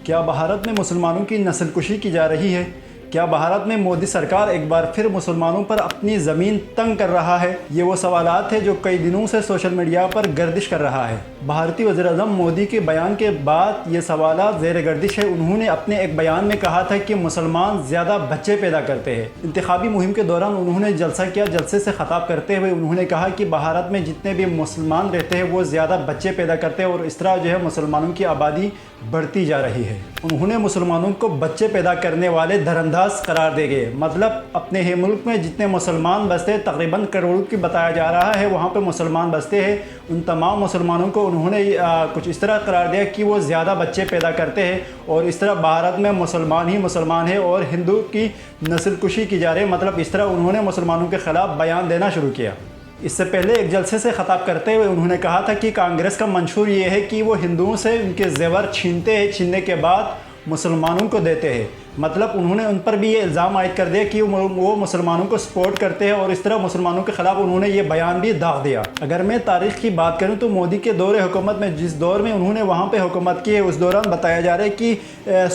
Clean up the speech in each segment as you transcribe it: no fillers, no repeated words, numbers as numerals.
क्या भारत में मुसलमानों की नस्लकुशी की जा रही है? क्या भारत में मोदी सरकार एक बार फिर मुसलमानों पर अपनी ज़मीन तंग कर रहा है? ये वो सवालात हैं जो कई दिनों से सोशल मीडिया पर गर्दिश कर रहा है। भारतीय वज़ीर-ए-आज़म मोदी के बयान के बाद ये सवालात ज़ेर गर्दिश है। उन्होंने अपने एक बयान में कहा था कि मुसलमान ज़्यादा बच्चे पैदा करते हैं। इंतखाबी मुहिम के दौरान उन्होंने जलसा किया। जलसे से ख़िताब करते हुए उन्होंने कहा कि भारत में जितने भी मुसलमान रहते हैं वो ज़्यादा बच्चे पैदा करते हैं और इस तरह जो है मुसलमानों की आबादी बढ़ती जा रही है। उन्होंने मुसलमानों को बच्चे पैदा करने वाले धरंदाज करार दे गए। मतलब अपने ही मुल्क में जितने मुसलमान बसते हैं, तकरीबन करोड़ों की बताया जा रहा है, वहाँ पे मुसलमान बसते हैं। उन तमाम मुसलमानों को उन्होंने कुछ इस तरह करार दिया कि वो ज़्यादा बच्चे पैदा करते हैं और इस तरह भारत में मुसलमान ही मुसलमान है और हिंदू की नस्लकुशी की जा रही है। मतलब इस तरह उन्होंने मुसलमानों के ख़िलाफ़ बयान देना शुरू किया। इससे पहले एक जलसे से ख़िताब करते हुए उन्होंने कहा था कि कांग्रेस का मंशूर ये है कि वो हिंदुओं से उनके ज़ेवर छीनते हैं, छीनने के बाद मुसलमानों को देते हैं। मतलब उन्होंने उन पर भी ये इल्ज़ाम आयद कर दिया कि वो मुसलमानों को सपोर्ट करते हैं और इस तरह मुसलमानों के ख़िलाफ़ उन्होंने ये बयान भी दाग दिया। अगर मैं तारीख़ की बात करूं तो मोदी के दौरे हुकूमत में जिस दौर में उन्होंने वहां पे हुकूमत की है उस दौरान बताया जा रहा है कि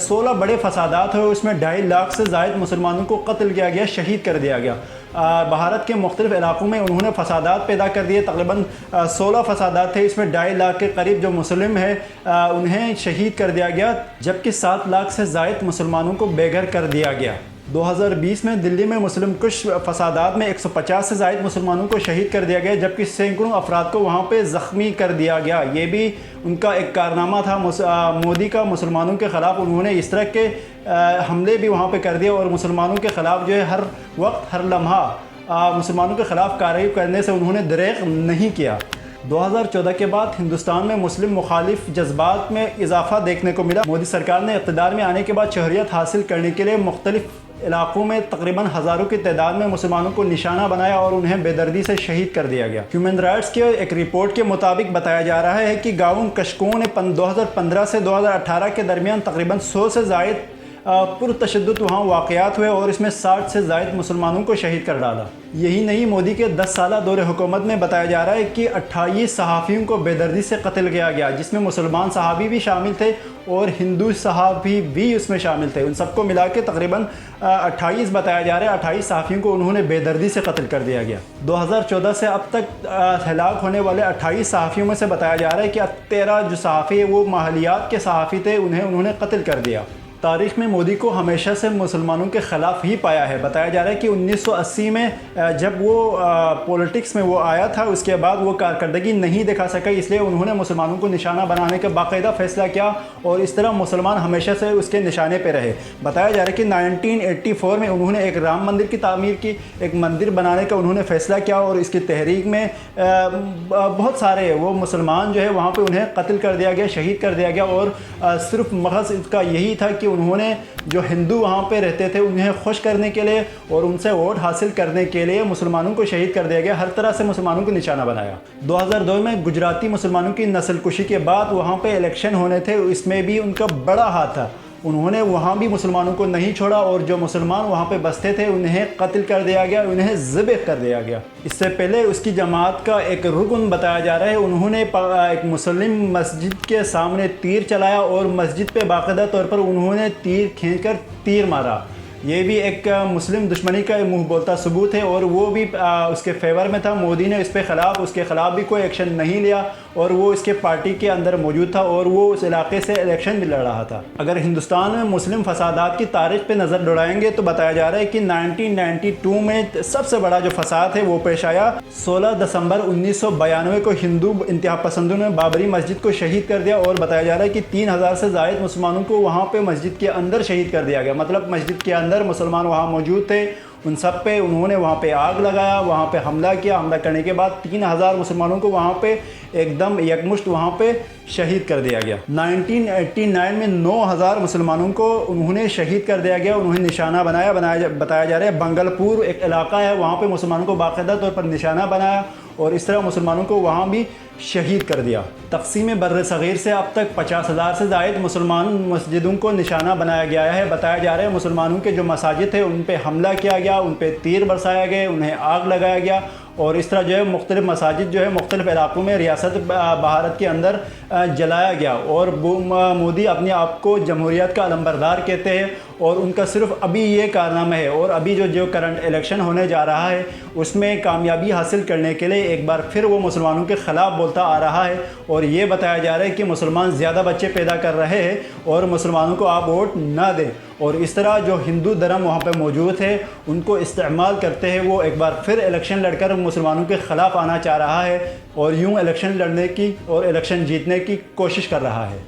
16 बड़े फसादात हुए, उसमें 2.5 लाख से ज़ायद मुसलमानों को कत्ल किया गया, शहीद कर दिया गया। भारत के मुख्तलिफ़ इलाक़ों में उन्होंने फसादात पैदा कर दिए। तकरीबन 16 फसादात थे, इसमें 2.5 लाख के करीब जो मुस्लिम है उन्हें शहीद कर दिया गया, जबकि 7 लाख से ज़ायद मुसलमानों को बेघर कर दिया गया। 2020 में दिल्ली में मुस्लिम कुश फसादात में 150 से ज़ायद मुसलमानों को शहीद कर दिया गया, जबकि सैकड़ों अफराद को वहाँ पे ज़ख्मी कर दिया गया। ये भी उनका एक कारनामा था मोदी का मुसलमानों के ख़िलाफ़। उन्होंने इस तरह के हमले भी वहाँ पे कर दिए और मुसलमानों के ख़िलाफ़ जो है हर वक्त हर लम्हा मुसलमानों के ख़िलाफ़ कार्रवाई करने से उन्होंने दरेग नहीं किया। 2014 के बाद हिंदुस्तान में मुस्लिम मुखालिफ जज्बात में इजाफा देखने को मिला। मोदी सरकार ने इक़्तिदार में आने के बाद शहरियत हासिल करने के लिए मुख्तलिफ इलाक़ों में तकरीबन हज़ारों की तादाद में मुसलमानों को निशाना बनाया और उन्हें बेदर्दी से शहीद कर दिया गया। ह्यूमन राइट्स के एक रिपोर्ट के मुताबिक बताया जा रहा है कि गाउन कशकों ने 2015 से 2018 के दरमियान तकरीबन 100 से ज़ायद पुरतशद्दुद वहाँ वाक़यात हुए और इसमें 60 से ज़ायद मुसलमानों को शहीद कर डाला। यही नहीं, मोदी के 10 साला दौरे हुकूमत में बताया जा रहा है कि 28 सहाफ़ियों को बेदर्दी से कत्ल किया गया, जिसमें मुसलमान सहाबी भी शामिल थे और हिंदू सहाबी भी उसमें शामिल थे। उन सबको मिला के तकरीबन 28 बताया जा रहा है। 28 सहाफ़ियों को उन्होंने बेदर्दी से कत्ल कर दिया गया। 2014 से अब तक हलाक होने वाले 28 सहाफ़ियों में से बताया जा रहा है कि 13 जो सहाफ़ी वो माहलियात के सहाफ़ी थे, उन्होंने कत्ल कर दिया। तारीख़ में मोदी को हमेशा से मुसलमानों के ख़िलाफ़ ही पाया है। बताया जा रहा है कि 1980 में जब वो पॉलिटिक्स में वो आया था, उसके बाद वो कारकर्दगी नहीं दिखा सका, इसलिए उन्होंने मुसलमानों को निशाना बनाने का बाकायदा फ़ैसला किया और इस तरह मुसलमान हमेशा से उसके निशाने पर रहे। बताया जा रहा है कि 1984 में उन्होंने एक राम मंदिर की तामीर की, एक मंदिर बनाने का उन्होंने फ़ैसला किया और इसकी तहरीक में बहुत सारे वो मुसलमान जो है वहाँ पर उन्हें कत्ल कर दिया गया, शहीद कर दिया गया और सिर्फ मकसद इसका यही था कि उन्होंने जो हिंदू वहाँ पे रहते थे उन्हें खुश करने के लिए और उनसे वोट हासिल करने के लिए मुसलमानों को शहीद कर दिया गया। हर तरह से मुसलमानों को निशाना बनाया। 2002 में गुजराती मुसलमानों की नस्लकुशी के बाद वहाँ पे इलेक्शन होने थे, इसमें भी उनका बड़ा हाथ था। उन्होंने वहाँ भी मुसलमानों को नहीं छोड़ा और जो मुसलमान वहाँ पे बसते थे उन्हें कत्ल कर दिया गया, उन्हें ज़िब्ह कर दिया गया। इससे पहले उसकी जमात का एक रुकन बताया जा रहा है, उन्होंने एक मुस्लिम मस्जिद के सामने तीर चलाया और मस्जिद पे बाकायदा तौर पर उन्होंने तीर खींचकर तीर मारा। ये भी एक मुस्लिम दुश्मनी का मुँह बोलता सबूत है और वो भी उसके फेवर में था। मोदी ने उसके ख़िलाफ़ भी कोई एक्शन नहीं लिया और वो इसके पार्टी के अंदर मौजूद था और वो उस इलाके से इलेक्शन भी लड़ रहा था। अगर हिंदुस्तान में मुस्लिम फसादात की तारीख़ पे नज़र दौड़ाएंगे तो बताया जा रहा है कि 1992 में सबसे बड़ा जो फसाद है वो पेश आया। 16 दिसंबर 1992 को हिंदू इंतहा पसंदों ने बाबरी मस्जिद को शहीद कर दिया और बताया जा रहा है कि 3000 से ज़ायद मुसलमानों को वहाँ पर मस्जिद के अंदर शहीद कर दिया गया। मतलब मस्जिद के अंदर मुसलमान वहाँ मौजूद थे, उन सब पे उन्होंने वहाँ पे आग लगाया, वहाँ पे हमला किया। हमला करने के बाद 3000 मुसलमानों को वहाँ पे एकदम यकमुश्त वहाँ पे शहीद कर दिया गया। 1989 में 9000 मुसलमानों को उन्होंने शहीद कर दिया गया, उन्हें निशाना बताया जा रहा है। बंगलपुर एक इलाका है, वहाँ पे मुसलमानों को बाकायदा तौर पर निशाना बनाया और इस तरह मुसलमानों को वहाँ भी शहीद कर दिया। तक़सीम बर्र सग़ीर से अब तक 50,000 से ज़ायद मुसलमान मस्जिदों को निशाना बनाया गया है। बताया जा रहा है मुसलमानों के जो मसाजिद थे उन पर हमला किया गया, उन पर तीर बरसाया गए, उन्हें आग लगाया गया और इस तरह जो है मुख्तलिफ मसाजिद जो है मुख्तलिफ इलाकों में रियासत भारत के अंदर जलाया गया। और मोदी अपने आप को जमहूरियत का अलंबरदार कहते हैं और उनका सिर्फ अभी ये कारनामा है और अभी जो करंट इलेक्शन होने जा रहा है उसमें कामयाबी हासिल करने के लिए एक बार फिर वो मुसलमानों के ख़िलाफ़ बोलता आ रहा है और ये बताया जा रहा है कि मुसलमान ज़्यादा बच्चे पैदा कर रहे हैं और मुसलमानों को आप वोट ना दें। और इस तरह जो हिंदू धर्म वहाँ पे मौजूद है उनको इस्तेमाल करते हैं वो एक बार फिर इलेक्शन लड़कर मुसलमानों के ख़िलाफ़ आना चाह रहा है और यूँ इलेक्शन लड़ने की और इलेक्शन जीतने की कोशिश कर रहा है।